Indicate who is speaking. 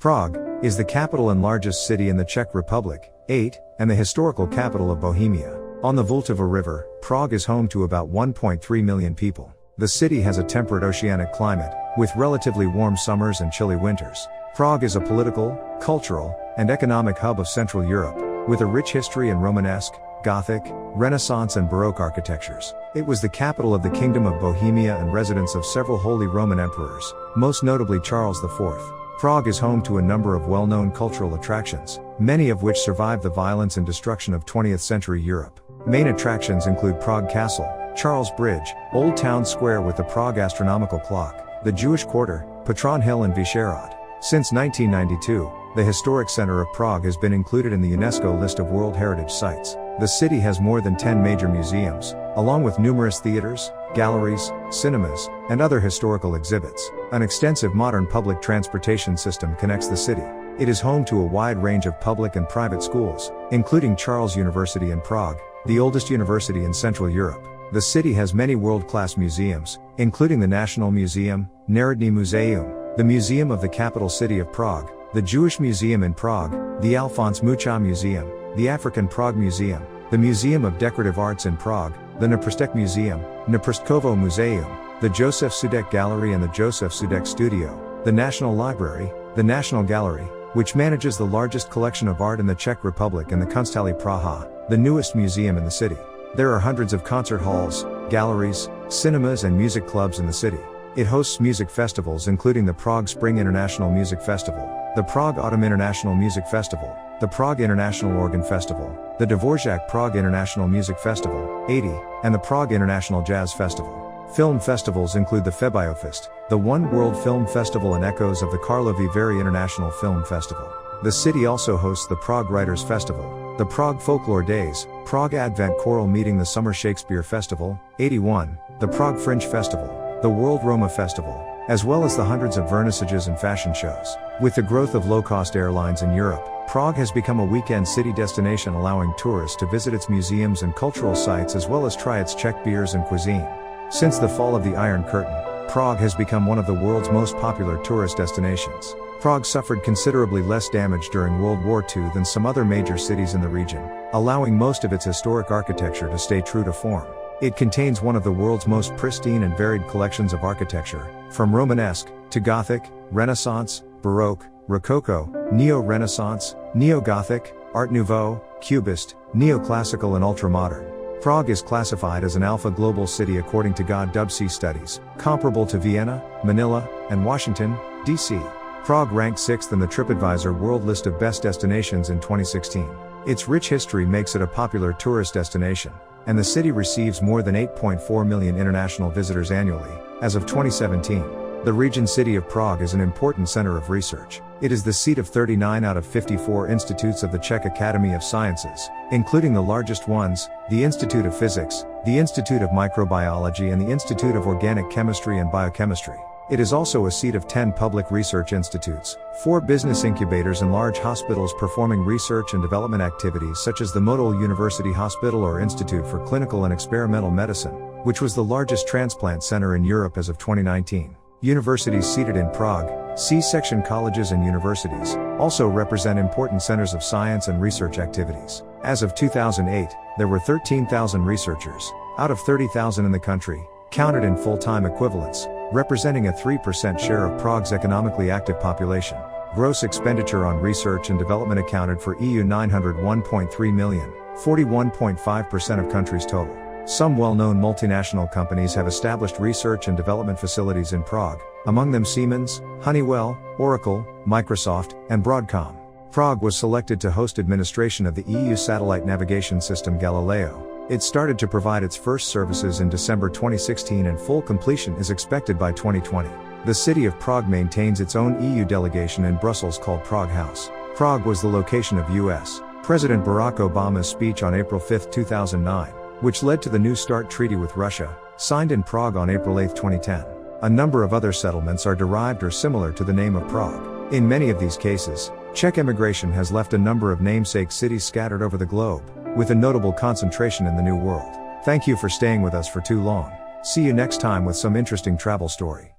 Speaker 1: Prague is the capital and largest city in the Czech Republic, 8, and the historical capital of Bohemia. On the Vltava River, Prague is home to about 1.3 million people. The city has a temperate oceanic climate, with relatively warm summers and chilly winters. Prague is a political, cultural, and economic hub of Central Europe, with a rich history in Romanesque, Gothic, Renaissance and Baroque architectures. It was the capital of the Kingdom of Bohemia and residence of several Holy Roman emperors, most notably Charles IV. Prague is home to a number of well-known cultural attractions, many of which survived the violence and destruction of 20th century Europe. Main attractions include Prague Castle, Charles Bridge, Old Town Square with the Prague astronomical clock, the Jewish Quarter Petřín Hill and Vyšehrad. Since 1992, the historic center of Prague has been included in the UNESCO list of World Heritage Sites. The city has more than 10 major museums, along with numerous theaters, galleries, cinemas, and other historical exhibits. An extensive modern public transportation system connects the city. It is home to a wide range of public and private schools, including Charles University in Prague, the oldest university in Central Europe. The city has many world-class museums, including the National Museum, Národní Muzeum, the Museum of the Capital City of Prague, the Jewish Museum in Prague, the Alphonse Mucha Museum, the African Prague Museum, the Museum of Decorative Arts in Prague, the Náprstec Museum, Náprstkovo Muzeum, the Josef Sudek Gallery and the Josef Sudek Studio, the National Library, the National Gallery, which manages the largest collection of art in the Czech Republic, and the Kunsthalle Praha, the newest museum in the city. There are hundreds of concert halls, galleries, cinemas and music clubs in the city. It hosts music festivals including the Prague Spring International Music Festival, the Prague Autumn International Music Festival, the Prague International Organ Festival, the Dvorak Prague International Music Festival, 80, and the Prague International Jazz Festival. Film festivals include the Febiofest, the One World Film Festival and Echoes of the Karlovy Vary International Film Festival. The city also hosts the Prague Writers Festival, the Prague Folklore Days, Prague Advent Choral Meeting, the Summer Shakespeare Festival, 81, the Prague Fringe Festival, the World Roma Festival, as well as the hundreds of vernissages and fashion shows. With the growth of low-cost airlines in Europe, Prague has become a weekend city destination, allowing tourists to visit its museums and cultural sites as well as try its Czech beers and cuisine. Since the fall of the Iron Curtain, Prague has become one of the world's most popular tourist destinations. Prague suffered considerably less damage during World War II than some other major cities in the region, allowing most of its historic architecture to stay true to form. It contains one of the world's most pristine and varied collections of architecture, from Romanesque to Gothic, Renaissance, Baroque, Rococo, Neo-Renaissance, Neo-Gothic, Art Nouveau, Cubist, Neoclassical and Ultramodern. Prague is classified as an Alpha Global City according to GOD/WC studies, comparable to Vienna, Manila, and Washington, D.C. Prague ranked 6th in the TripAdvisor World List of Best Destinations in 2016. Its rich history makes it a popular tourist destination, and the city receives more than 8.4 million international visitors annually, as of 2017. The region city of Prague is an important center of research. It is the seat of 39 out of 54 institutes of the Czech Academy of Sciences, including the largest ones, the Institute of Physics, the Institute of Microbiology and the Institute of Organic Chemistry and Biochemistry. It is also a seat of 10 public research institutes, 4 business incubators and large hospitals performing research and development activities such as the Motol University Hospital or Institute for Clinical and Experimental Medicine, which was the largest transplant center in Europe as of 2019. Universities seated in Prague, C-section colleges and universities, also represent important centers of science and research activities. As of 2008, there were 13,000 researchers, out of 30,000 in the country, counted in full-time equivalents, representing a 3% share of Prague's economically active population. Gross expenditure on research and development accounted for EU 901.3 million, 41.5% of country's total. Some well-known multinational companies have established research and development facilities in Prague, among them Siemens, Honeywell, Oracle, Microsoft, and Broadcom. Prague was selected to host administration of the EU satellite navigation system Galileo. It started to provide its first services in December 2016 and full completion is expected by 2020. The city of Prague maintains its own EU delegation in Brussels called Prague House. Prague was the location of U.S. President Barack Obama's speech on April 5, 2009. Which led to the New START Treaty with Russia, signed in Prague on April 8, 2010. A number of other settlements are derived or similar to the name of Prague. In many of these cases, Czech immigration has left a number of namesake cities scattered over the globe, with a notable concentration in the New World. Thank you for staying with us for too long. See you next time with some interesting travel story.